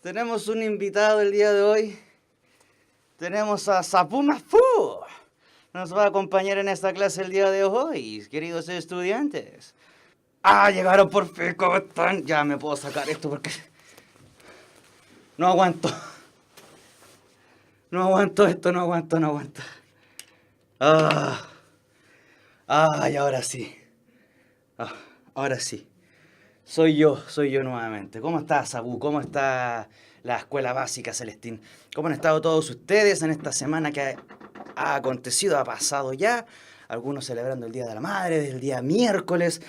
Tenemos un invitado el día de hoy. Tenemos a Sabuma Fu. Nos va a acompañar en esta clase el día de hoy, queridos estudiantes. Llegaron por fin, ¿cómo están? Ya me puedo sacar esto porque no aguanto. No aguanto esto, no aguanto. Y ahora sí. Ahora sí. Soy yo nuevamente. ¿Cómo está, Sabu? ¿Cómo está la escuela básica, Celestín? ¿Cómo han estado todos ustedes en esta semana que ha acontecido, ha pasado ya? Algunos celebrando el Día de la Madre, el día miércoles.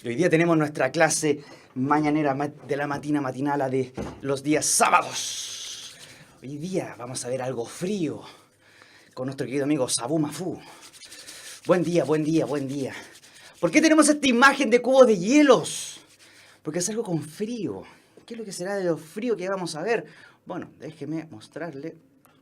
Y hoy día tenemos nuestra clase mañanera de la matinala de los días sábados. Hoy día vamos a ver algo frío con nuestro querido amigo Sabu Mafu. Buen día. ¿Por qué tenemos esta imagen de cubos de hielos? Porque es algo con frío. ¿Qué es lo que será de lo frío que vamos a ver? Bueno, déjeme mostrarle.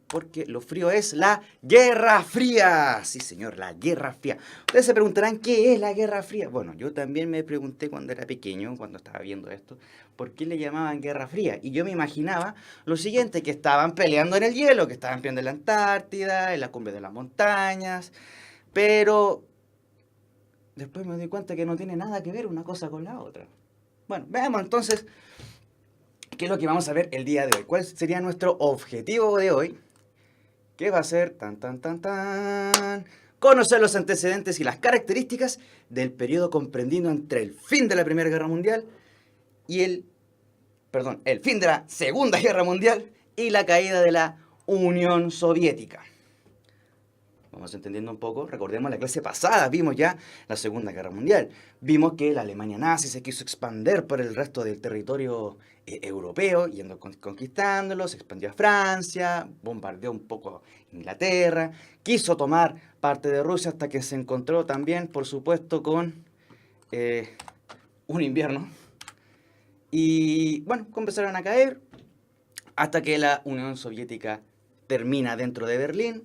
Porque lo frío es la Guerra Fría. Sí, señor, la Guerra Fría. Ustedes se preguntarán, ¿qué es la Guerra Fría? Bueno, yo también me pregunté cuando era pequeño, cuando estaba viendo esto, ¿por qué le llamaban Guerra Fría? Y yo me imaginaba lo siguiente, que estaban peleando en el hielo, que estaban peleando en la Antártida, en la cumbre de las montañas, pero después me doy cuenta que no tiene nada que ver una cosa con la otra. Bueno, veamos entonces qué es lo que vamos a ver el día de hoy. ¿Cuál sería nuestro objetivo de hoy? ¿Qué va a ser? Conocer los antecedentes y las características del periodo comprendido entre el fin de la Primera Guerra Mundial y el fin de la Segunda Guerra Mundial y la caída de la Unión Soviética. Vamos entendiendo un poco. Recordemos la clase pasada, vimos ya la Segunda Guerra Mundial. Vimos que la Alemania nazi se quiso expandir por el resto del territorio europeo, yendo conquistándolo, se expandió a Francia, bombardeó un poco Inglaterra, quiso tomar parte de Rusia hasta que se encontró también, por supuesto, con un invierno. Y bueno, comenzaron a caer hasta que la Unión Soviética termina dentro de Berlín.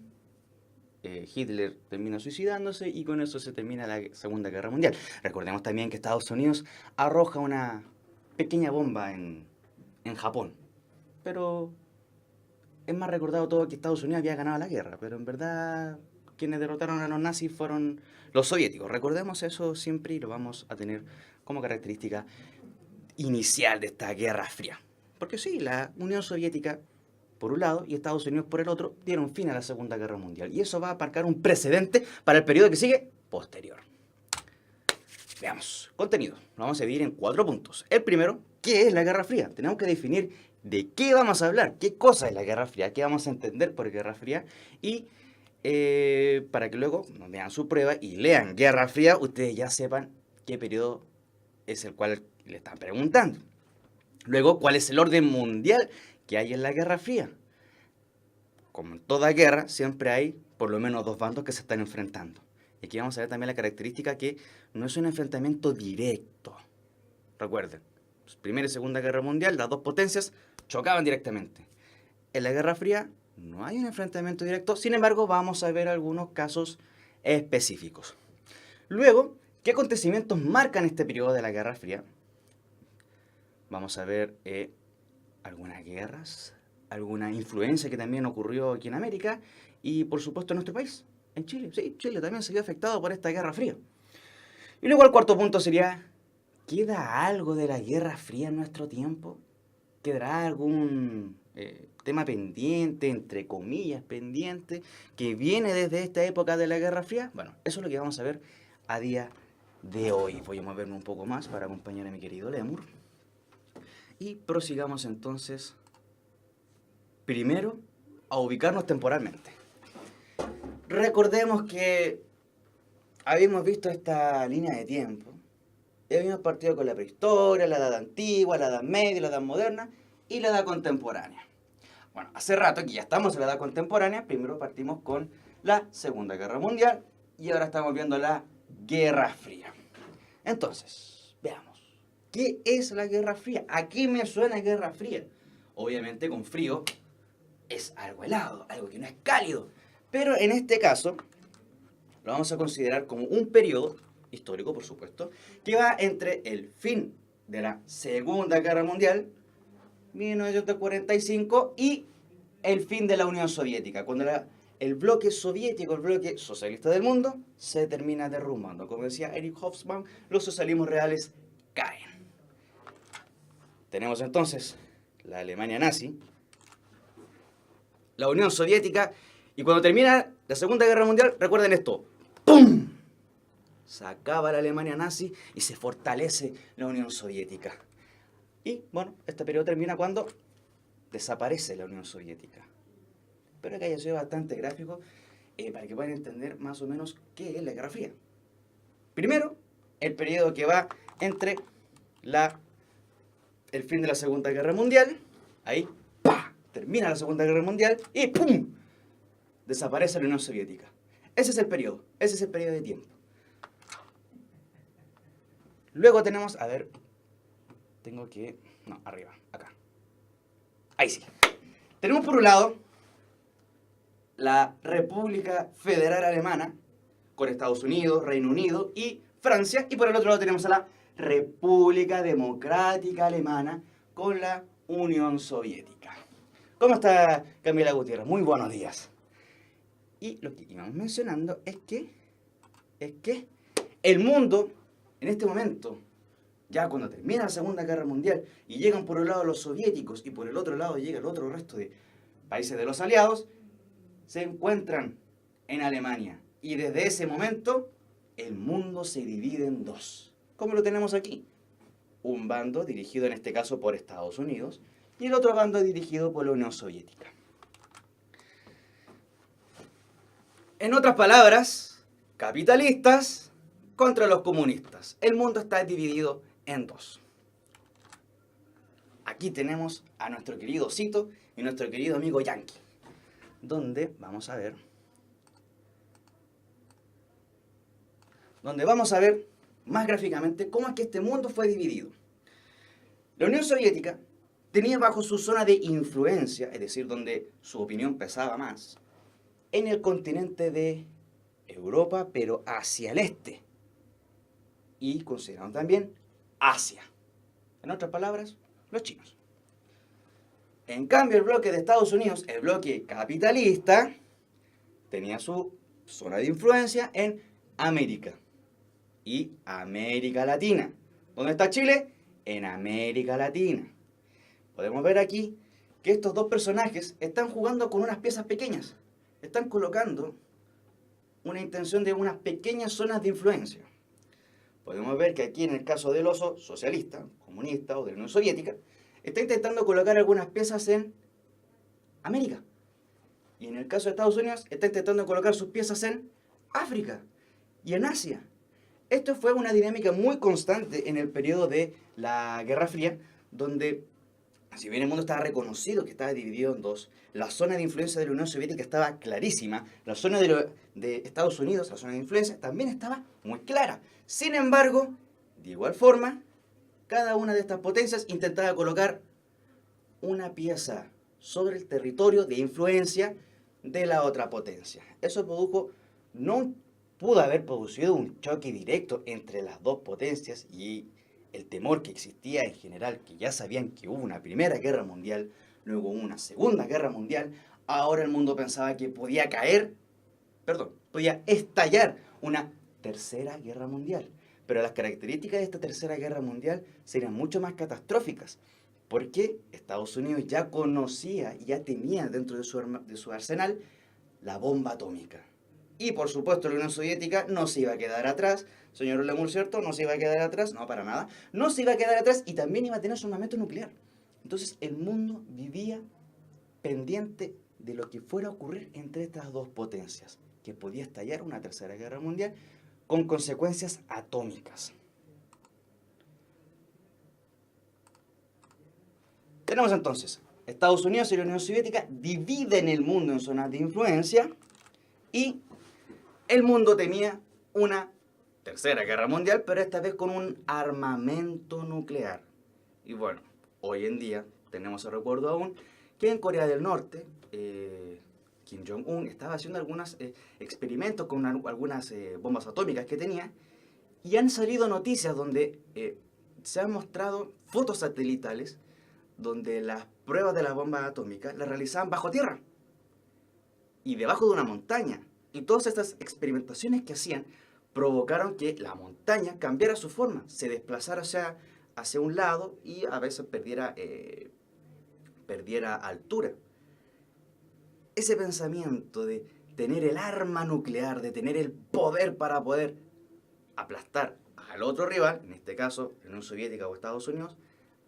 Hitler termina suicidándose y con eso se termina la Segunda Guerra Mundial. Recordemos también que Estados Unidos arroja una pequeña bomba en Japón. Pero es más recordado todo que Estados Unidos había ganado la guerra, pero en verdad quienes derrotaron a los nazis fueron los soviéticos. Recordemos eso siempre y lo vamos a tener como característica inicial de esta Guerra Fría. Porque sí, la Unión Soviética por un lado y Estados Unidos por el otro dieron fin a la Segunda Guerra Mundial. Y eso va a marcar un precedente para el periodo que sigue posterior. Veamos, contenido. Lo vamos a dividir en 4 puntos. El primero, ¿qué es la Guerra Fría? Tenemos que definir de qué vamos a hablar, qué cosa es la Guerra Fría, qué vamos a entender por Guerra Fría. Y para que luego nos vean su prueba y lean Guerra Fría, ustedes ya sepan qué periodo es el cual le están preguntando. Luego, ¿cuál es el orden mundial que hay en la Guerra Fría? Como en toda guerra, siempre hay por lo menos 2 bandos que se están enfrentando. Y aquí vamos a ver también la característica que no es un enfrentamiento directo. Recuerden, Primera y Segunda Guerra Mundial, las 2 potencias chocaban directamente. En la Guerra Fría no hay un enfrentamiento directo, sin embargo vamos a ver algunos casos específicos. Luego, ¿qué acontecimientos marcan este periodo de la Guerra Fría? Vamos a ver algunas guerras, alguna influencia que también ocurrió aquí en América y por supuesto en nuestro país, en Chile. Sí, Chile también se vio afectado por esta Guerra Fría. Y luego el cuarto punto sería, ¿queda algo de la Guerra Fría en nuestro tiempo? ¿Quedará algún tema pendiente, entre comillas pendiente, que viene desde esta época de la Guerra Fría? Bueno, eso es lo que vamos a ver a día de hoy. Voy a moverme un poco más para acompañar a mi querido Lemur. Y prosigamos entonces, primero, a ubicarnos temporalmente. Recordemos que habíamos visto esta línea de tiempo. Y habíamos partido con la prehistoria, la edad antigua, la edad media, la edad moderna y la edad contemporánea. Bueno, hace rato que ya estamos en la edad contemporánea, primero partimos con la Segunda Guerra Mundial y ahora estamos viendo la Guerra Fría. Entonces, veamos. ¿Qué es la Guerra Fría? ¿A qué me suena Guerra Fría? Obviamente con frío es algo helado, algo que no es cálido. Pero en este caso lo vamos a considerar como un periodo histórico, por supuesto, que va entre el fin de la Segunda Guerra Mundial, 1945, y el fin de la Unión Soviética, cuando el bloque soviético, el bloque socialista del mundo, se termina derrumbando. Como decía Eric Hobsbawm, los socialismos reales caen. Tenemos entonces la Alemania nazi, la Unión Soviética, y cuando termina la Segunda Guerra Mundial, recuerden esto, ¡pum! Se acaba la Alemania nazi y se fortalece la Unión Soviética. Y bueno, este periodo termina cuando desaparece la Unión Soviética. Espero que haya sido bastante gráfico para que puedan entender más o menos qué es la Guerra Fría. Primero, el periodo que va entre el fin de la Segunda Guerra Mundial, ahí, ¡pah!, termina la Segunda Guerra Mundial y ¡pum!, desaparece la Unión Soviética. Ese es el periodo de tiempo. Luego tenemos, a ver, arriba, acá. Ahí sí. Tenemos por un lado la República Federal Alemana, con Estados Unidos, Reino Unido y Francia, y por el otro lado tenemos a la República Democrática Alemana con la Unión Soviética. ¿Cómo está Camila Gutiérrez? Muy buenos días. Y lo que íbamos mencionando es que el mundo, en este momento, ya cuando termina la Segunda Guerra Mundial y llegan por un lado los soviéticos y por el otro lado llega el otro resto de países de los aliados, se encuentran en Alemania. Y desde ese momento, el mundo se divide en dos. ¿Cómo lo tenemos aquí? Un bando dirigido en este caso por Estados Unidos y el otro bando dirigido por la Unión Soviética. En otras palabras, capitalistas contra los comunistas. El mundo está dividido en dos. Aquí tenemos a nuestro querido Cito y nuestro querido amigo Yankee, donde vamos a ver más gráficamente cómo es que este mundo fue dividido. La Unión Soviética tenía bajo su zona de influencia, es decir, donde su opinión pesaba más, en el continente de Europa, pero hacia el este. Y considerando también Asia. En otras palabras, los chinos. En cambio, el bloque de Estados Unidos, el bloque capitalista, tenía su zona de influencia en América y América Latina. ¿Dónde está Chile? En América Latina. Podemos ver aquí que estos dos personajes están jugando con unas piezas pequeñas. Están colocando una intención de unas pequeñas zonas de influencia. Podemos ver que aquí en el caso del oso socialista, comunista o de la Unión Soviética, está intentando colocar algunas piezas en América. Y en el caso de Estados Unidos, está intentando colocar sus piezas en África y en Asia. Esto fue una dinámica muy constante en el periodo de la Guerra Fría, donde, si bien el mundo estaba reconocido que estaba dividido en dos, la zona de influencia de la Unión Soviética estaba clarísima, la zona de Estados Unidos, la zona de influencia, también estaba muy clara. Sin embargo, de igual forma, cada una de estas potencias intentaba colocar una pieza sobre el territorio de influencia de la otra potencia. Eso no pudo haber producido un choque directo entre las dos potencias y el temor que existía en general, que ya sabían que hubo una Primera Guerra Mundial, luego una Segunda Guerra Mundial, ahora el mundo pensaba que podía estallar una Tercera Guerra Mundial. Pero las características de esta Tercera Guerra Mundial serían mucho más catastróficas, porque Estados Unidos ya conocía y ya tenía dentro de su arsenal la bomba atómica. Y por supuesto la Unión Soviética no se iba a quedar atrás, señor Lemur, ¿cierto? No se iba a quedar atrás, no, para nada. No se iba a quedar atrás y también iba a tener su armamento nuclear. Entonces el mundo vivía pendiente de lo que fuera a ocurrir entre estas dos potencias, que podía estallar una Tercera Guerra Mundial con consecuencias atómicas. Tenemos entonces, Estados Unidos y la Unión Soviética dividen el mundo en zonas de influencia y el mundo temía una Tercera Guerra Mundial, pero esta vez con un armamento nuclear. Y bueno, hoy en día tenemos el recuerdo aún que en Corea del Norte, Kim Jong-un estaba haciendo algunos experimentos con algunas bombas atómicas que tenía, y han salido noticias donde se han mostrado fotos satelitales donde las pruebas de las bombas atómicas las realizaban bajo tierra y debajo de una montaña. Y todas estas experimentaciones que hacían provocaron que la montaña cambiara su forma, se desplazara hacia un lado y a veces perdiera altura. Ese pensamiento de tener el arma nuclear, de tener el poder para poder aplastar al otro rival, en este caso la Unión Soviética o Estados Unidos,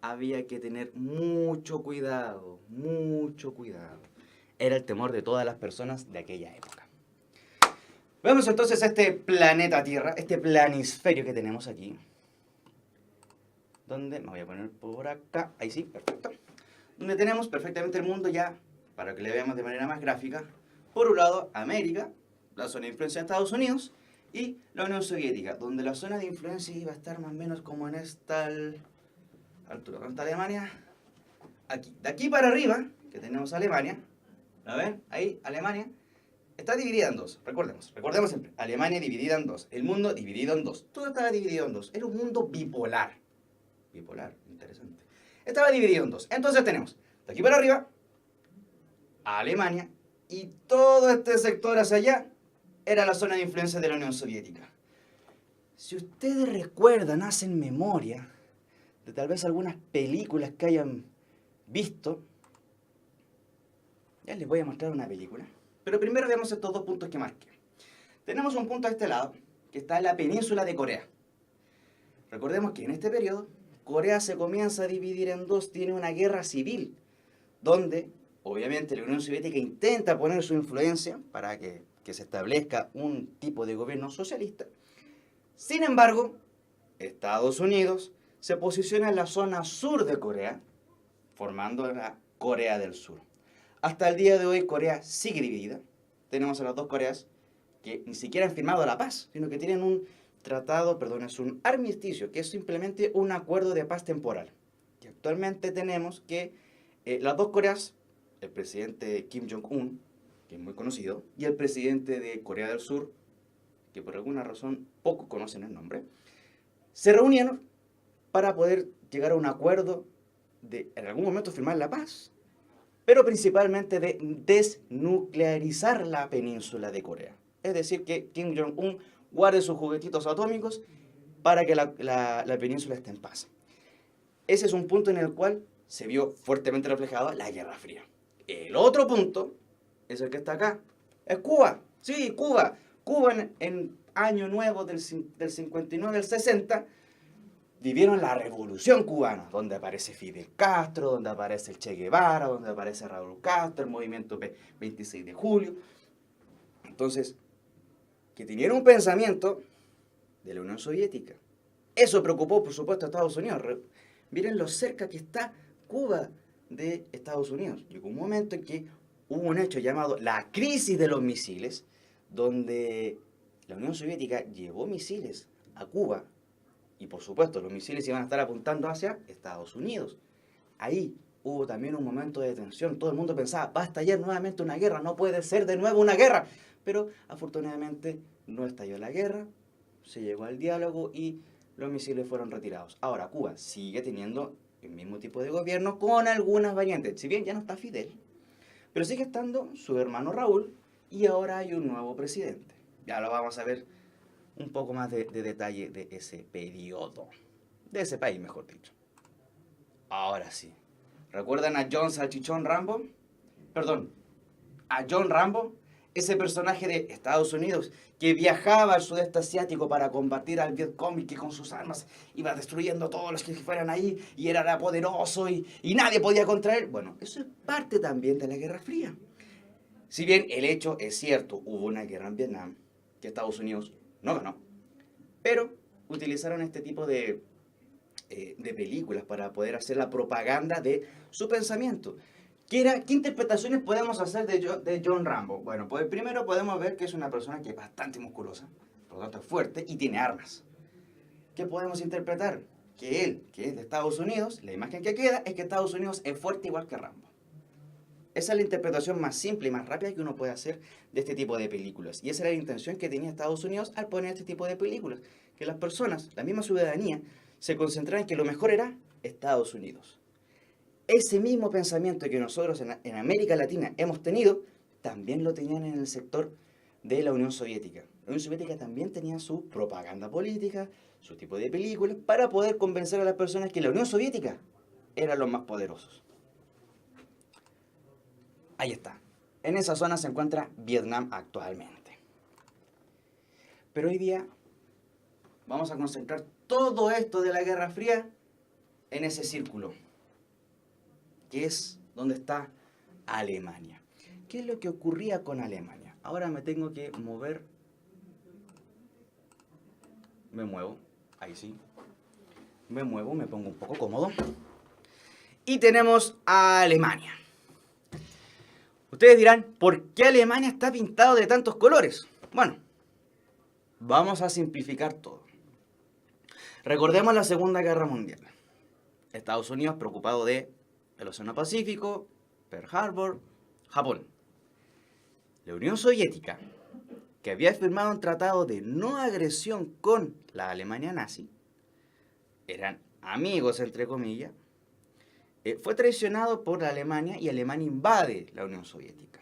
había que tener mucho cuidado, mucho cuidado. Era el temor de todas las personas de aquella época. Veamos entonces a este planeta Tierra, este planisferio que tenemos aquí. Donde, me voy a poner por acá, ahí sí, perfecto. Donde tenemos perfectamente el mundo ya, para que le veamos de manera más gráfica. Por un lado, América, la zona de influencia de Estados Unidos, y la Unión Soviética, donde la zona de influencia iba a estar más o menos como en esta altura. ¿Dónde está Alemania? Aquí. De aquí para arriba, que tenemos Alemania, ¿la ven? Ahí, Alemania, está dividida en dos. Recordemos siempre, Alemania dividida en dos, el mundo dividido en dos. Todo estaba dividido en dos. Era un mundo bipolar. Bipolar, interesante. Estaba dividido en dos. Entonces tenemos, de aquí para arriba, a Alemania, y todo este sector hacia allá era la zona de influencia de la Unión Soviética. Si ustedes recuerdan, hacen memoria de tal vez algunas películas que hayan visto, ya les voy a mostrar una película, pero primero veamos estos dos puntos que marqué. Tenemos un punto a este lado, que está en la península de Corea. Recordemos que en este periodo, Corea se comienza a dividir en dos, tiene una guerra civil, donde obviamente la Unión Soviética intenta poner su influencia para que se establezca un tipo de gobierno socialista. Sin embargo, Estados Unidos se posiciona en la zona sur de Corea, formando la Corea del Sur. Hasta el día de hoy Corea sigue dividida. Tenemos a las dos Coreas que ni siquiera han firmado la paz, sino que tienen un tratado, perdón, es un armisticio, que es simplemente un acuerdo de paz temporal. Y actualmente tenemos que las dos Coreas, el presidente Kim Jong-un, que es muy conocido, y el presidente de Corea del Sur, que por alguna razón pocos conocen el nombre, se reunieron para poder llegar a un acuerdo de en algún momento firmar la paz, pero principalmente de desnuclearizar la península de Corea. Es decir, que Kim Jong-un guarde sus juguetitos atómicos para que la península esté en paz. Ese es un punto en el cual se vio fuertemente reflejada la Guerra Fría. El otro punto es el que está acá. Es Cuba. Sí, Cuba. Cuba en año nuevo del 59 al 60 vivieron la revolución cubana, donde aparece Fidel Castro, donde aparece el Che Guevara, donde aparece Raúl Castro, el movimiento 26 de julio. Entonces, que tenían un pensamiento de la Unión Soviética. Eso preocupó, por supuesto, a Estados Unidos. Miren lo cerca que está Cuba de Estados Unidos. Llegó un momento en que hubo un hecho llamado la crisis de los misiles, donde la Unión Soviética llevó misiles a Cuba y por supuesto los misiles iban a estar apuntando hacia Estados Unidos. Ahí hubo también un momento de tensión, todo el mundo pensaba, va a estallar nuevamente una guerra, no puede ser de nuevo una guerra, pero afortunadamente no estalló la guerra, se llegó al diálogo y los misiles fueron retirados. Ahora Cuba sigue teniendo el mismo tipo de gobierno con algunas variantes, si bien ya no está Fidel, pero sigue estando su hermano Raúl y ahora hay un nuevo presidente. Ya lo vamos a ver un poco más de detalle de ese periodo, de ese país mejor dicho. Ahora sí, ¿recuerdan a John Salchichón Rambo? Perdón, a John Rambo, ese personaje de Estados Unidos que viajaba al sudeste asiático para combatir al Vietcong y que con sus armas iba destruyendo a todos los que fueran ahí y era poderoso y nadie podía contra él. Bueno, eso es parte también de la Guerra Fría. Si bien el hecho es cierto, hubo una guerra en Vietnam que Estados Unidos no ganó, pero utilizaron este tipo de películas para poder hacer la propaganda de su pensamiento. ¿Qué interpretaciones podemos hacer de John Rambo? Bueno, pues primero podemos ver que es una persona que es bastante musculosa, por lo tanto es fuerte y tiene armas. ¿Qué podemos interpretar? Que él, que es de Estados Unidos, la imagen que queda es que Estados Unidos es fuerte igual que Rambo. Esa es la interpretación más simple y más rápida que uno puede hacer de este tipo de películas. Y esa era la intención que tenía Estados Unidos al poner este tipo de películas. Que las personas, la misma ciudadanía, se concentraba en que lo mejor era Estados Unidos. Ese mismo pensamiento que nosotros en América Latina hemos tenido, también lo tenían en el sector de la Unión Soviética. La Unión Soviética también tenía su propaganda política, su tipo de películas, para poder convencer a las personas que la Unión Soviética eran los más poderosos. Ahí está. En esa zona se encuentra Vietnam actualmente. Pero hoy día vamos a concentrar todo esto de la Guerra Fría en ese círculo, que es donde está Alemania. ¿Qué es lo que ocurría con Alemania? Ahora me tengo que mover. Me muevo. Ahí sí. Me muevo, me pongo un poco cómodo. Y tenemos a Alemania. Ustedes dirán, ¿por qué Alemania está pintado de tantos colores? Bueno, vamos a simplificar todo. Recordemos la Segunda Guerra Mundial. Estados Unidos preocupado del Océano Pacífico, Pearl Harbor, Japón. La Unión Soviética, que había firmado un tratado de no agresión con la Alemania nazi, eran amigos entre comillas, fue traicionado por la Alemania y Alemania invade la Unión Soviética.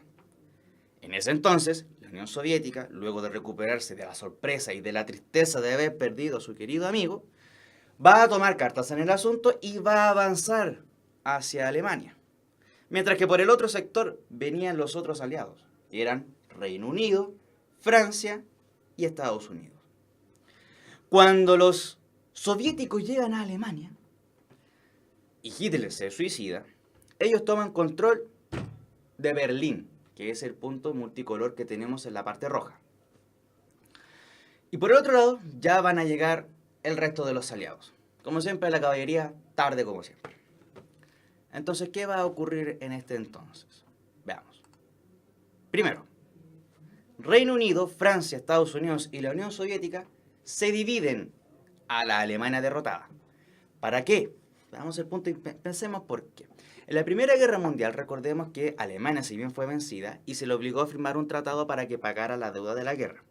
En ese entonces, la Unión Soviética, luego de recuperarse de la sorpresa y de la tristeza de haber perdido a su querido amigo, va a tomar cartas en el asunto y va a avanzar hacia Alemania. Mientras que por el otro sector venían los otros aliados, que eran Reino Unido, Francia y Estados Unidos. Cuando los soviéticos llegan a Alemania y Hitler se suicida, ellos toman control de Berlín, que es el punto multicolor que tenemos en la parte roja. Y por el otro lado, ya van a llegar el resto de los aliados. Como siempre, la caballería tarde como siempre. Entonces, ¿qué va a ocurrir en este entonces? Veamos. Primero, Reino Unido, Francia, Estados Unidos y la Unión Soviética se dividen a la Alemania derrotada. ¿Para qué? Veamos el punto y pensemos por qué. En la Primera Guerra Mundial, recordemos que Alemania, si bien fue vencida, y se le obligó a firmar un tratado para que pagara la deuda de la guerra.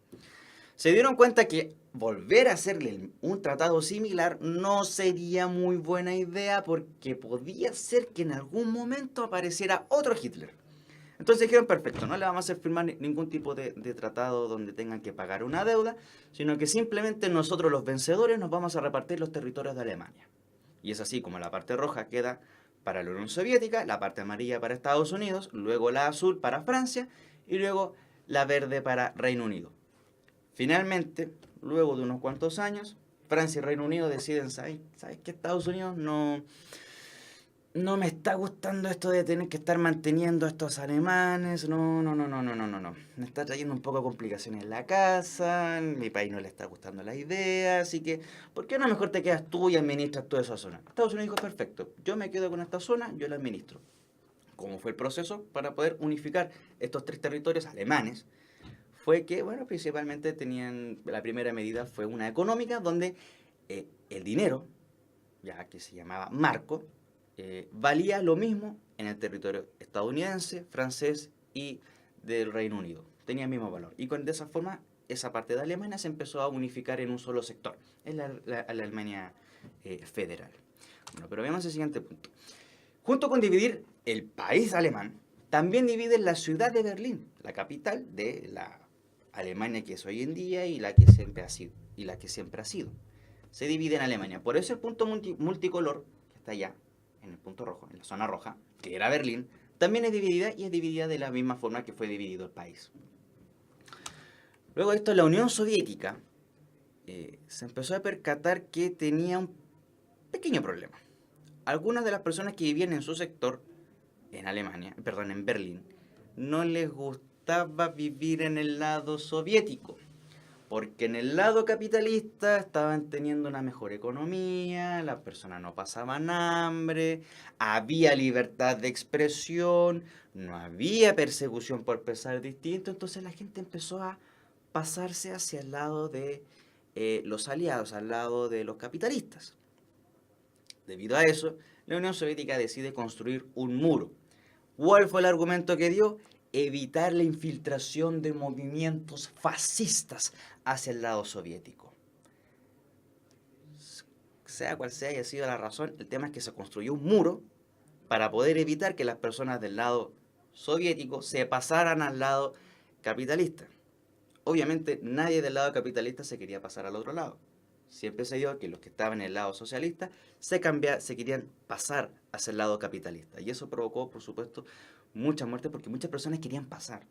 Se dieron cuenta que volver a hacerle un tratado similar no sería muy buena idea porque podía ser que en algún momento apareciera otro Hitler. Entonces dijeron, perfecto, no le vamos a hacer firmar ningún tipo de tratado donde tengan que pagar una deuda, sino que simplemente nosotros los vencedores nos vamos a repartir los territorios de Alemania. Y es así como la parte roja queda para la Unión Soviética, la parte amarilla para Estados Unidos, luego la azul para Francia y luego la verde para Reino Unido. Finalmente, luego de unos cuantos años, Francia y Reino Unido deciden, ¿sabes qué? Estados Unidos no me está gustando esto de tener que estar manteniendo a estos alemanes, no. Me está trayendo un poco de complicaciones en la casa, mi país no le está gustando la idea, así que, ¿por qué no mejor te quedas tú y administras toda esa zona? Estados Unidos dijo, perfecto, yo me quedo con esta zona, yo la administro. ¿Cómo fue el proceso para poder unificar estos tres territorios alemanes? Fue que, bueno, principalmente la primera medida fue una económica donde el dinero, ya que se llamaba marco, valía lo mismo en el territorio estadounidense, francés y del Reino Unido. Tenía el mismo valor. Y de esa forma, esa parte de Alemania se empezó a unificar en un solo sector, en la Alemania federal. Bueno, pero veamos el siguiente punto. Junto con dividir el país alemán, también dividen la ciudad de Berlín, la capital de la Alemania que es hoy en día y la que siempre ha sido. Se divide en Alemania. Por eso el punto multicolor, que está allá, en el punto rojo, en la zona roja, que era Berlín, también es dividida y es dividida de la misma forma que fue dividido el país. Luego de esto, la Unión Soviética se empezó a percatar que tenía un pequeño problema. Algunas de las personas que vivían en su sector, en Berlín, no les gustaba vivir en el lado soviético. Porque en el lado capitalista estaban teniendo una mejor economía, las personas no pasaban hambre, había libertad de expresión, no había persecución por pensar distinto, entonces la gente empezó a pasarse hacia el lado de los aliados, al lado de los capitalistas. Debido a eso, la Unión Soviética decide construir un muro. ¿Cuál fue el argumento que dio? Evitar la infiltración de movimientos fascistas hacia el lado soviético. sea cual sea haya sido la razón, el tema es que se construyó un muro para poder evitar que las personas del lado soviético se pasaran al lado capitalista. Obviamente nadie del lado capitalista se quería pasar al otro lado. Siempre se dio que los que estaban en el lado socialista se querían pasar hacia el lado capitalista. Y eso provocó, por supuesto, muchas muertes porque muchas personas querían pasar.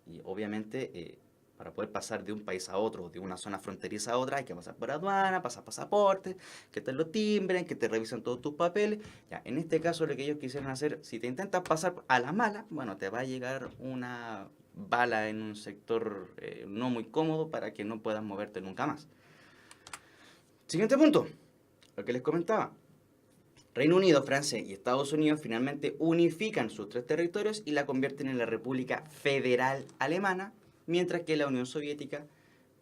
Y obviamente, para poder pasar de un país a otro, de una zona fronteriza a otra, hay que pasar por aduana, pasar pasaportes, que te lo timbren, que te revisen todos tus papeles. Ya, en este caso, lo que ellos quisieron hacer, si te intentas pasar a la mala, bueno, te va a llegar una bala en un sector no muy cómodo para que no puedas moverte nunca más. Siguiente punto, lo que les comentaba. Reino Unido, Francia y Estados Unidos finalmente unifican sus tres territorios y la convierten en la República Federal Alemana, mientras que la Unión Soviética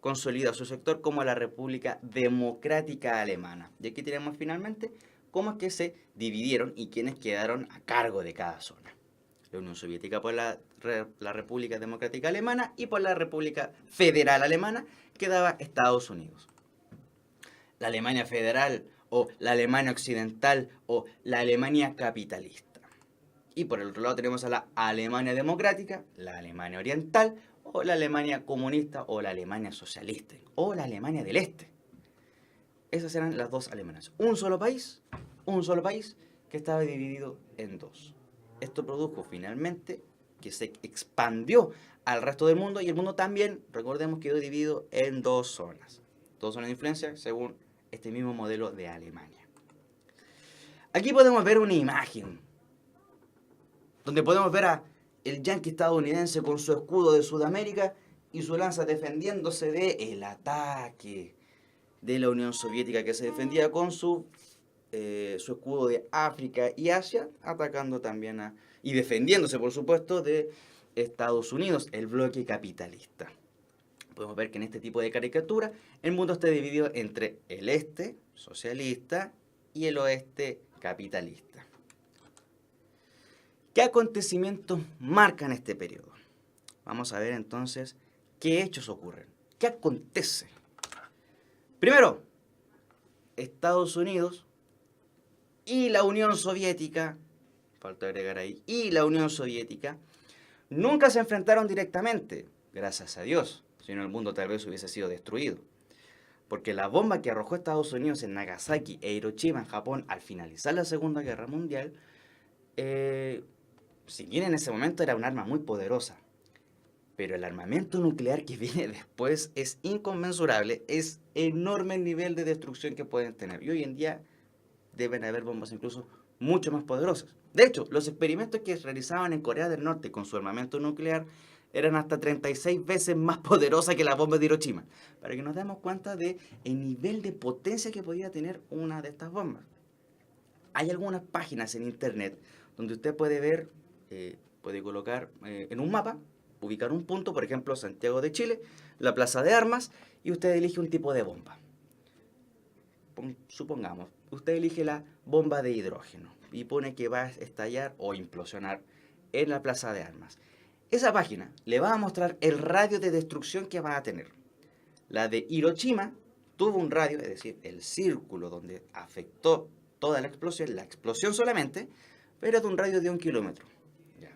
consolida su sector como la República Democrática Alemana. Y aquí tenemos finalmente cómo es que se dividieron y quiénes quedaron a cargo de cada zona. La Unión Soviética por la República Democrática Alemana y por la República Federal Alemana quedaba Estados Unidos. La Alemania Federal o la Alemania Occidental o la Alemania Capitalista. Y por el otro lado tenemos a la Alemania Democrática, la Alemania Oriental o la Alemania Comunista o la Alemania Socialista o la Alemania del Este. Esas eran las dos Alemanas. Un solo país que estaba dividido en dos. Esto produjo finalmente que se expandió al resto del mundo y el mundo también, recordemos, quedó dividido en dos zonas. Dos zonas de influencia según este mismo modelo de Alemania. Aquí podemos ver una imagen donde podemos ver a el yanqui estadounidense con su escudo de Sudamérica y su lanza defendiéndose del ataque de la Unión Soviética que se defendía con su escudo de África y Asia, atacando también y defendiéndose, por supuesto, de Estados Unidos, el bloque capitalista. Podemos ver que en este tipo de caricatura el mundo está dividido entre el este socialista y el oeste capitalista. ¿Qué acontecimientos marcan este periodo? Vamos a ver entonces qué hechos ocurren. ¿Qué acontece? Primero, Estados Unidos y la Unión Soviética, falta agregar ahí, y la Unión Soviética nunca se enfrentaron directamente, gracias a Dios. Si no, el mundo tal vez hubiese sido destruido. Porque la bomba que arrojó Estados Unidos en Nagasaki e Hiroshima, en Japón, al finalizar la Segunda Guerra Mundial, si bien en ese momento era un arma muy poderosa, pero el armamento nuclear que viene después es inconmensurable, es enorme el nivel de destrucción que pueden tener. Y hoy en día deben haber bombas incluso mucho más poderosas. De hecho, los experimentos que realizaban en Corea del Norte con su armamento nuclear eran hasta 36 veces más poderosa que la bomba de Hiroshima, para que nos demos cuenta del nivel de potencia que podía tener una de estas bombas. Hay algunas páginas en internet donde usted puede ver, puede colocar en un mapa, ubicar un punto, por ejemplo Santiago de Chile, la plaza de armas, y usted elige un tipo de bomba. Supongamos, usted elige la bomba de hidrógeno y pone que va a estallar o implosionar en la plaza de armas. Esa página le va a mostrar el radio de destrucción que va a tener. La de Hiroshima tuvo un radio, es decir, el círculo donde afectó toda la explosión solamente, pero de un radio de 1 kilómetro. Ya.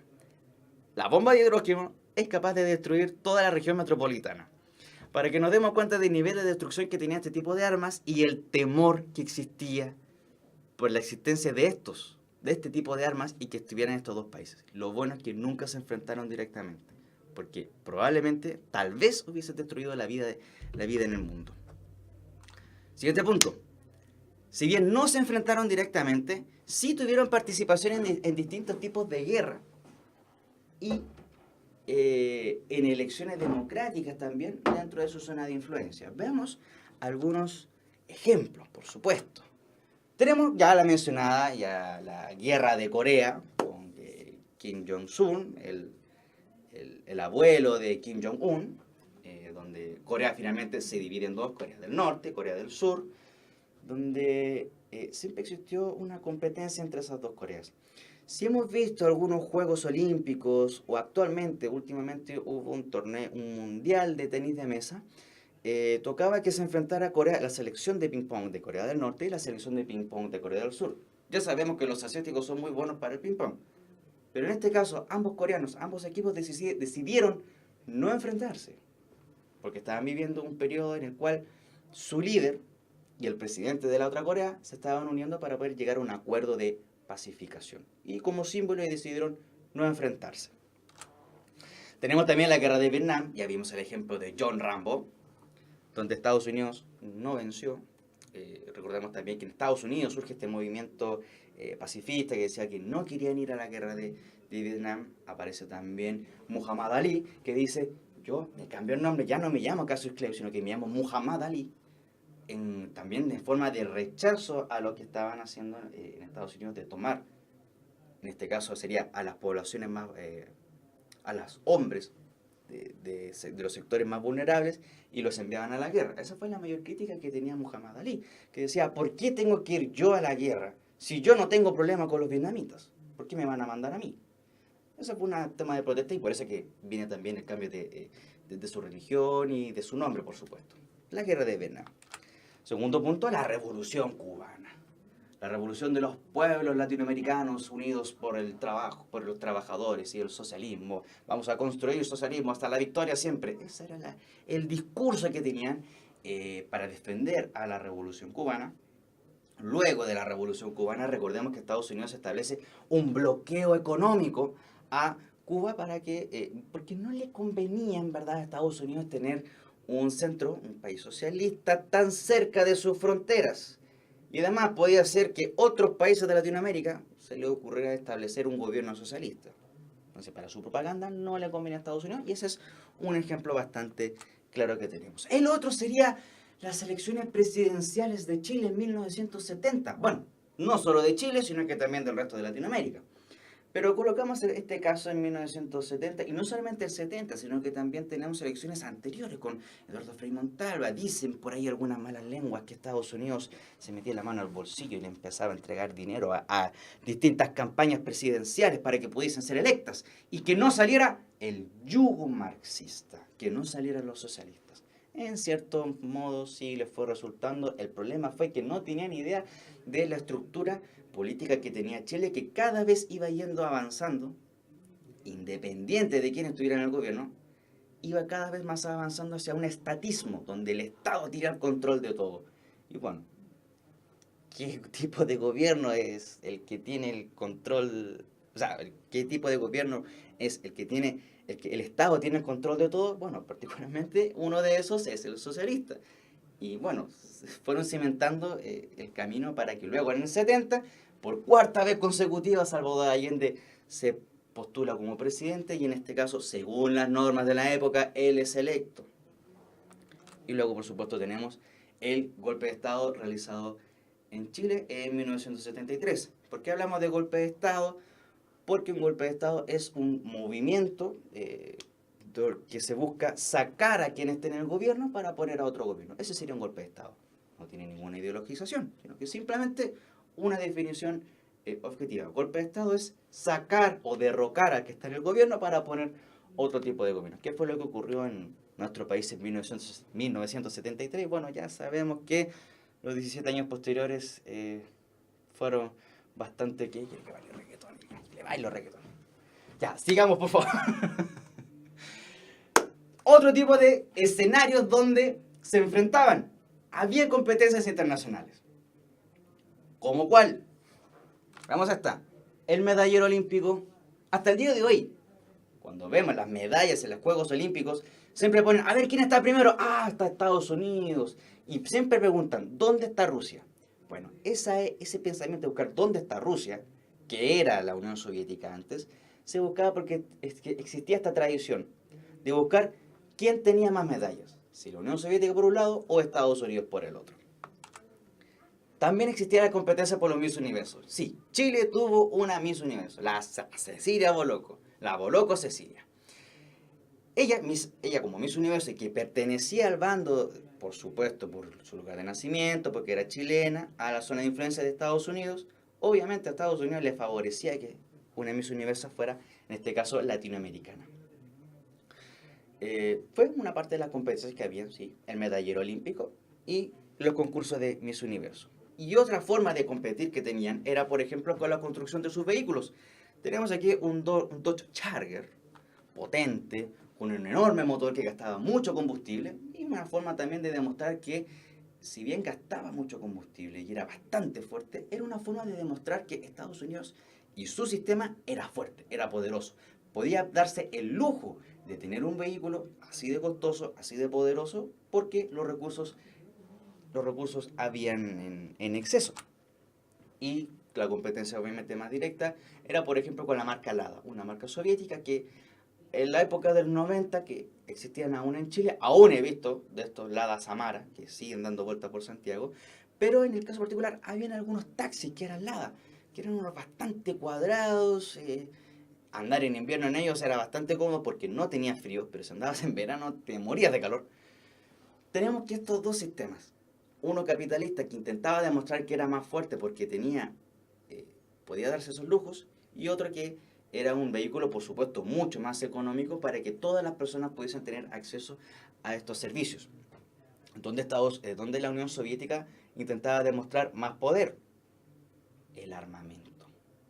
La bomba de hidrógeno es capaz de destruir toda la región metropolitana. Para que nos demos cuenta del nivel de destrucción que tenía este tipo de armas y el temor que existía por la existencia de este tipo de armas y que estuvieran en estos dos países. Lo bueno es que nunca se enfrentaron directamente, porque probablemente, tal vez hubiese destruido la vida en el mundo. Siguiente punto. Si bien no se enfrentaron directamente, sí tuvieron participación en distintos tipos de guerra y en elecciones democráticas también dentro de su zona de influencia. Veamos algunos ejemplos, por supuesto. Tenemos ya la mencionada, ya la guerra de Corea, con Kim Jong-un, el abuelo de Kim Jong-un, donde Corea finalmente se divide en dos, Corea del Norte, Corea del Sur, donde siempre existió una competencia entre esas dos Coreas. Si hemos visto algunos Juegos Olímpicos, o últimamente hubo un mundial de tenis de mesa, tocaba que se enfrentara Corea, la selección de ping-pong de Corea del Norte y la selección de ping-pong de Corea del Sur. Ya sabemos que los asiáticos son muy buenos para el ping-pong, pero en este caso ambos coreanos, ambos equipos decidieron no enfrentarse, porque estaban viviendo un periodo en el cual su líder y el presidente de la otra Corea se estaban uniendo para poder llegar a un acuerdo de pacificación. Y como símbolo decidieron no enfrentarse. Tenemos también la guerra de Vietnam, ya vimos el ejemplo de John Rambo, donde Estados Unidos no venció. Recordemos también que en Estados Unidos surge este movimiento pacifista que decía que no querían ir a la guerra de Vietnam. Aparece también Muhammad Ali, que dice, yo me cambio el nombre, ya no me llamo Cassius Clay, sino que me llamo Muhammad Ali. También de forma de rechazo a lo que estaban haciendo en Estados Unidos de tomar, en este caso sería a las poblaciones más, a los hombres de los sectores más vulnerables y los enviaban a la guerra. Esa fue la mayor crítica que tenía Muhammad Ali, que decía, ¿por qué tengo que ir yo a la guerra si yo no tengo problema con los vietnamitas? ¿Por qué me van a mandar a mí? Ese fue un tema de protesta y por eso que viene también el cambio de su religión y de su nombre, por supuesto. La guerra de Vietnam. Segundo punto, la revolución cubana. La revolución de los pueblos latinoamericanos unidos por el trabajo, por los trabajadores y el socialismo. Vamos a construir el socialismo hasta la victoria siempre. Ese era el discurso que tenían para defender a la revolución cubana. Luego de la revolución cubana, recordemos que Estados Unidos establece un bloqueo económico a Cuba para que, porque no le convenía en verdad a Estados Unidos tener un centro, un país socialista tan cerca de sus fronteras. Y además podía ser que otros países de Latinoamérica se les ocurriera establecer un gobierno socialista. Entonces, para su propaganda no le convenía a Estados Unidos y ese es un ejemplo bastante claro que tenemos. El otro sería las elecciones presidenciales de Chile en 1970. Bueno, no solo de Chile, sino que también del resto de Latinoamérica. Pero colocamos este caso en 1970, y no solamente el 70, sino que también tenemos elecciones anteriores con Eduardo Frei Montalva. Dicen por ahí algunas malas lenguas que Estados Unidos se metía la mano al bolsillo y le empezaba a entregar dinero a distintas campañas presidenciales para que pudiesen ser electas, y que no saliera el yugo marxista, que no salieran los socialistas. En cierto modo sí les fue resultando. El problema fue que no tenían idea de la estructura política que tenía Chile, que cada vez iba yendo avanzando, independiente de quién estuviera en el gobierno, iba cada vez más avanzando hacia un estatismo, donde el Estado tira el control de todo. Y bueno, ¿qué tipo de gobierno es el que tiene el control? O sea, ¿qué tipo de gobierno es el que tiene, el Estado tiene el control de todo? Bueno, particularmente uno de esos es el socialista. Y bueno, fueron cimentando el camino para que luego en el 70, por cuarta vez consecutiva, Salvador Allende se postula como presidente y en este caso, según las normas de la época, él es electo. Y luego, por supuesto, tenemos el golpe de Estado realizado en Chile en 1973. ¿Por qué hablamos de golpe de Estado? Porque un golpe de Estado es un movimiento que se busca sacar a quien esté en el gobierno para poner a otro gobierno. Ese sería un golpe de Estado. No tiene ninguna ideologización, sino que simplemente una definición objetiva. Golpe de Estado es sacar o derrocar al que está en el gobierno para poner otro tipo de gobierno. ¿Qué fue lo que ocurrió en nuestro país en 1973? Bueno, ya sabemos que los 17 años posteriores fueron bastante... Que bailo reggaetón, le bailo reggaetón. Ya, sigamos por favor. Otro tipo de escenarios donde se enfrentaban. Había competencias internacionales. ¿Cómo cuál? Vamos a estar. El medallero olímpico. Hasta el día de hoy, cuando vemos las medallas en los Juegos Olímpicos, siempre ponen, a ver, ¿quién está primero? Ah, está Estados Unidos. Y siempre preguntan, ¿dónde está Rusia? Bueno, ese pensamiento de buscar dónde está Rusia, que era la Unión Soviética antes, se buscaba porque existía esta tradición de buscar quién tenía más medallas, si la Unión Soviética por un lado o Estados Unidos por el otro. También existía la competencia por los Miss Universos. Sí, Chile tuvo una Miss Universo, la Cecilia Boloco, la Boloco Cecilia. Ella como Miss Universo y que pertenecía al bando, por supuesto, por su lugar de nacimiento, porque era chilena, a la zona de influencia de Estados Unidos, obviamente a Estados Unidos le favorecía que una Miss Universo fuera, en este caso, latinoamericana. fue una parte de las competencias que había, sí, el medallero olímpico y los concursos de Miss Universo. Y otra forma de competir que tenían era, por ejemplo, con la construcción de sus vehículos. Tenemos aquí un Dodge Charger potente, con un enorme motor que gastaba mucho combustible y una forma también de demostrar que si bien gastaba mucho combustible y era bastante fuerte, era una forma de demostrar que Estados Unidos y su sistema era fuerte, era poderoso. Podía darse el lujo de tener un vehículo así de costoso, así de poderoso, porque los recursos habían en exceso. Y la competencia obviamente más directa era, por ejemplo, con la marca Lada, una marca soviética que en la época del 90, que existían aún en Chile, aún he visto de estos Lada Samara, que siguen dando vueltas por Santiago, pero en el caso particular habían algunos taxis que eran Lada, que eran unos bastante cuadrados, andar en invierno en ellos era bastante cómodo porque no tenía frío, pero si andabas en verano te morías de calor. Tenemos que estos dos sistemas, uno capitalista que intentaba demostrar que era más fuerte porque podía darse esos lujos, y otro que era un vehículo, por supuesto, mucho más económico para que todas las personas pudiesen tener acceso a estos servicios. Donde la Unión Soviética intentaba demostrar más poder, el armamento.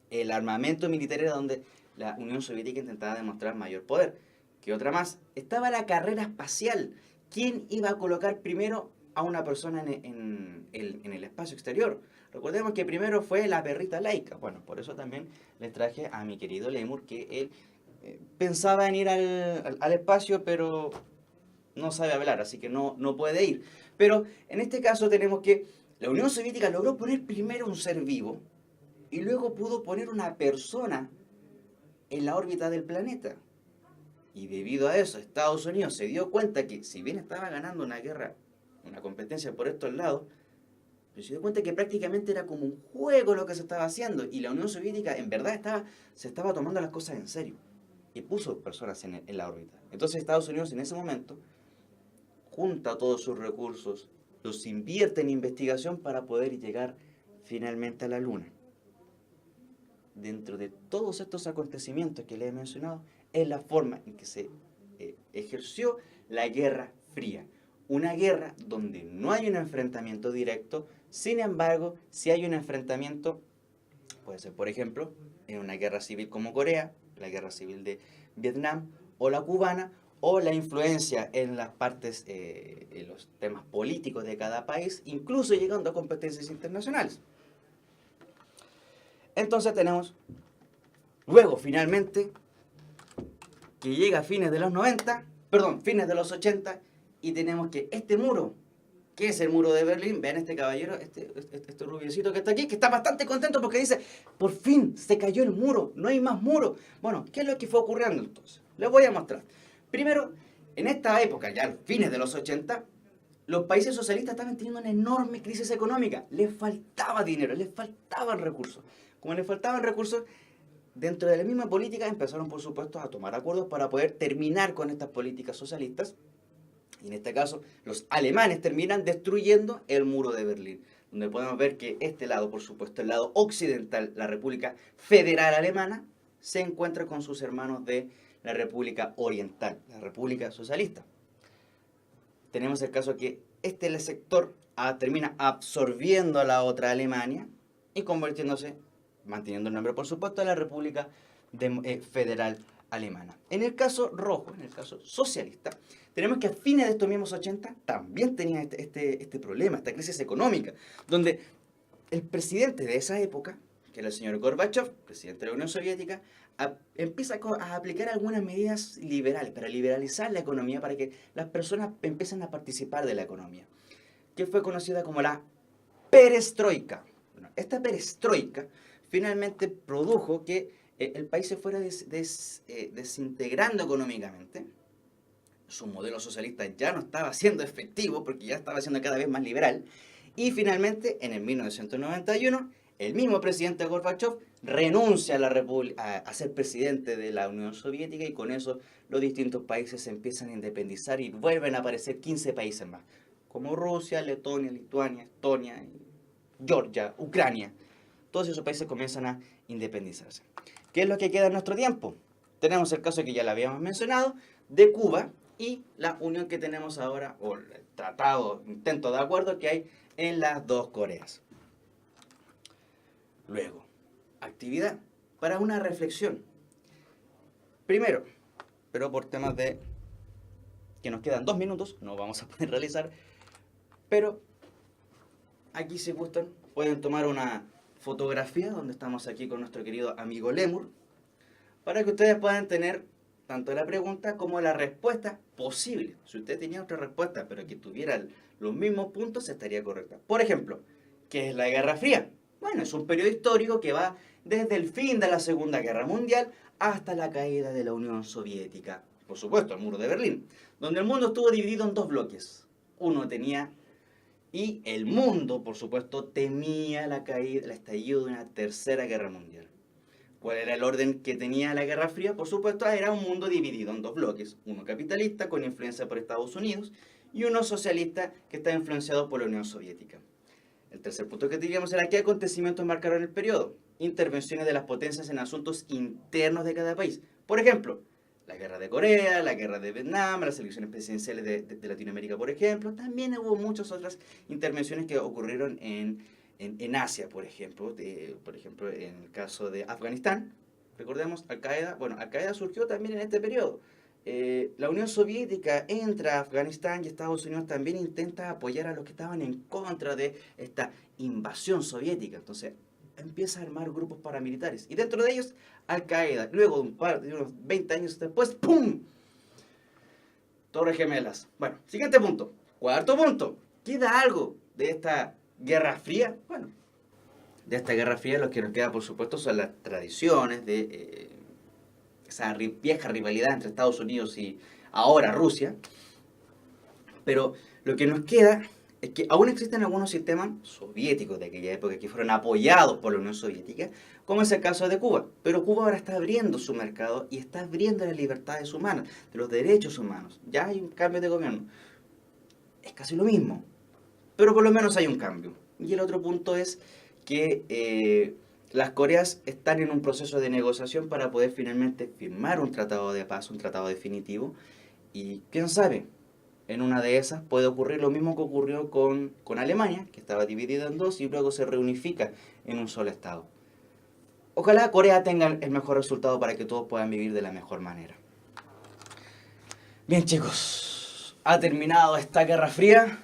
El armamento militar era donde la Unión Soviética intentaba demostrar mayor poder. ¿Qué otra más? Estaba la carrera espacial. ¿Quién iba a colocar primero a una persona en el espacio exterior? Recordemos que primero fue la perrita Laika. Bueno, por eso también les traje a mi querido Lemur, que él pensaba en ir al espacio, pero no sabe hablar, así que no puede ir. Pero en este caso tenemos que la Unión Soviética logró poner primero un ser vivo y luego pudo poner una persona en la órbita del planeta. Y debido a eso, Estados Unidos se dio cuenta que si bien estaba ganando una guerra, una competencia por estos lados, pero se dio cuenta que prácticamente era como un juego lo que se estaba haciendo. Y la Unión Soviética en verdad se estaba tomando las cosas en serio. Y puso personas en la órbita. Entonces Estados Unidos en ese momento junta todos sus recursos, los invierte en investigación para poder llegar finalmente a la Luna. Dentro de todos estos acontecimientos que les he mencionado, es la forma en que se ejerció la Guerra Fría. Una guerra donde no hay un enfrentamiento directo, sin embargo, si hay un enfrentamiento, puede ser, por ejemplo, en una guerra civil como Corea, la guerra civil de Vietnam, o la cubana, o la influencia en las partes, en los temas políticos de cada país, incluso llegando a competencias internacionales. Entonces tenemos, luego finalmente, que llega a fines de los 90, perdón, fines de los 80, y tenemos que este muro, que es el muro de Berlín, vean este caballero, este rubiecito que está aquí, que está bastante contento porque dice, por fin se cayó el muro, no hay más muro. Bueno, ¿qué es lo que fue ocurriendo entonces? Les voy a mostrar. Primero, en esta época, ya a fines de los 80, los países socialistas estaban teniendo una enorme crisis económica. Les faltaba dinero, les faltaban recursos. Como les faltaban recursos, dentro de la misma política empezaron, por supuesto, a tomar acuerdos para poder terminar con estas políticas socialistas. Y en este caso, los alemanes terminan destruyendo el muro de Berlín, donde podemos ver que este lado, por supuesto, el lado occidental, la República Federal Alemana, se encuentra con sus hermanos de la República Oriental, la República Socialista. Tenemos el caso que este sector termina absorbiendo a la otra Alemania y convirtiéndose, manteniendo el nombre por supuesto, de la República Federal Alemana. En el caso rojo, en el caso socialista, tenemos que a fines de estos mismos 80 también tenía este problema, esta crisis económica, donde el presidente de esa época, que era el señor Gorbachev, presidente de la Unión Soviética, empieza a aplicar algunas medidas liberales para liberalizar la economía, para que las personas empiecen a participar de la economía, que fue conocida como la perestroika. Bueno, esta perestroika finalmente produjo que el país se fuera desintegrando económicamente. Su modelo socialista ya no estaba siendo efectivo porque ya estaba siendo cada vez más liberal. Y finalmente, en el 1991, el mismo presidente Gorbachev renuncia a ser presidente de la Unión Soviética, y con eso los distintos países se empiezan a independizar y vuelven a aparecer 15 países más, como Rusia, Letonia, Lituania, Estonia, Georgia, Ucrania. Todos esos países comienzan a independizarse. ¿Qué es lo que queda en nuestro tiempo? Tenemos el caso que ya lo habíamos mencionado, de Cuba, y la unión que tenemos ahora, o el tratado, intento de acuerdo que hay en las dos Coreas. Luego, actividad para una reflexión. Primero, pero por temas de que nos quedan 2 minutos, no vamos a poder realizar, pero aquí si gustan pueden tomar una fotografía donde estamos aquí con nuestro querido amigo Lemur, para que ustedes puedan tener tanto la pregunta como la respuesta posible. Si usted tenía otra respuesta, pero que tuviera los mismos puntos, estaría correcta. Por ejemplo, ¿qué es la Guerra Fría? Bueno, es un periodo histórico que va desde el fin de la Segunda Guerra Mundial hasta la caída de la Unión Soviética. Por supuesto, el muro de Berlín, donde el mundo estuvo dividido en dos bloques. Uno tenía, y el mundo, por supuesto, temía la caída, el estallido de una tercera guerra mundial. ¿Cuál era el orden que tenía la Guerra Fría? Por supuesto, era un mundo dividido en dos bloques. Uno capitalista, con influencia por Estados Unidos, y uno socialista, que estaba influenciado por la Unión Soviética. El tercer punto que teníamos era qué acontecimientos marcaron el periodo. Intervenciones de las potencias en asuntos internos de cada país. Por ejemplo, la guerra de Corea, la guerra de Vietnam, las elecciones presidenciales de Latinoamérica, por ejemplo. También hubo muchas otras intervenciones que ocurrieron en Asia, por ejemplo, en el caso de Afganistán. Recordemos, Al-Qaeda, bueno, Al-Qaeda surgió también en este periodo. La Unión Soviética entra a Afganistán y Estados Unidos también intenta apoyar a los que estaban en contra de esta invasión soviética. Entonces empieza a armar grupos paramilitares y dentro de ellos Al-Qaeda. Luego de unos 20 años después, ¡pum!, Torres Gemelas. Bueno, siguiente punto. Cuarto punto. ¿Queda algo de esta Guerra Fría? Bueno, de esta Guerra Fría lo que nos queda, por supuesto, son las tradiciones de esa vieja rivalidad entre Estados Unidos y ahora Rusia. Pero lo que nos queda es que aún existen algunos sistemas soviéticos de aquella época que fueron apoyados por la Unión Soviética, como es el caso de Cuba. Pero Cuba ahora está abriendo su mercado y está abriendo las libertades humanas, de los derechos humanos. Ya hay un cambio de gobierno. Es casi lo mismo, pero por lo menos hay un cambio. Y el otro punto es que las Coreas están en un proceso de negociación para poder finalmente firmar un tratado de paz, un tratado definitivo. Y quién sabe, en una de esas puede ocurrir lo mismo que ocurrió con Alemania, que estaba dividida en dos y luego se reunifica en un solo estado. Ojalá Corea tenga el mejor resultado para que todos puedan vivir de la mejor manera. Bien, chicos, ha terminado esta Guerra Fría.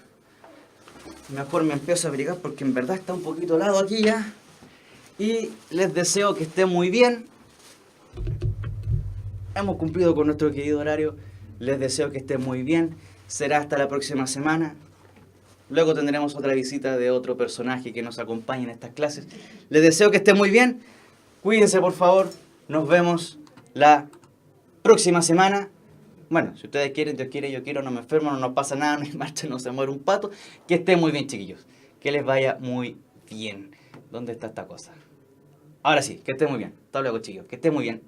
Mejor me empiezo a abrigar porque en verdad está un poquito helado aquí ya. Y les deseo que estén muy bien. Hemos cumplido con nuestro querido horario. Les deseo que estén muy bien. Será hasta la próxima semana. Luego tendremos otra visita de otro personaje que nos acompañe en estas clases. Les deseo que estén muy bien. Cuídense, por favor. Nos vemos la próxima semana. Bueno, si ustedes quieren, Dios quiere, yo quiero, no me enfermo, no nos pasa nada, no hay marcha, no se muere un pato. Que estén muy bien, chiquillos. Que les vaya muy bien. ¿Dónde está esta cosa? Ahora sí, que estén muy bien. Hasta luego, chiquillos. Que estén muy bien.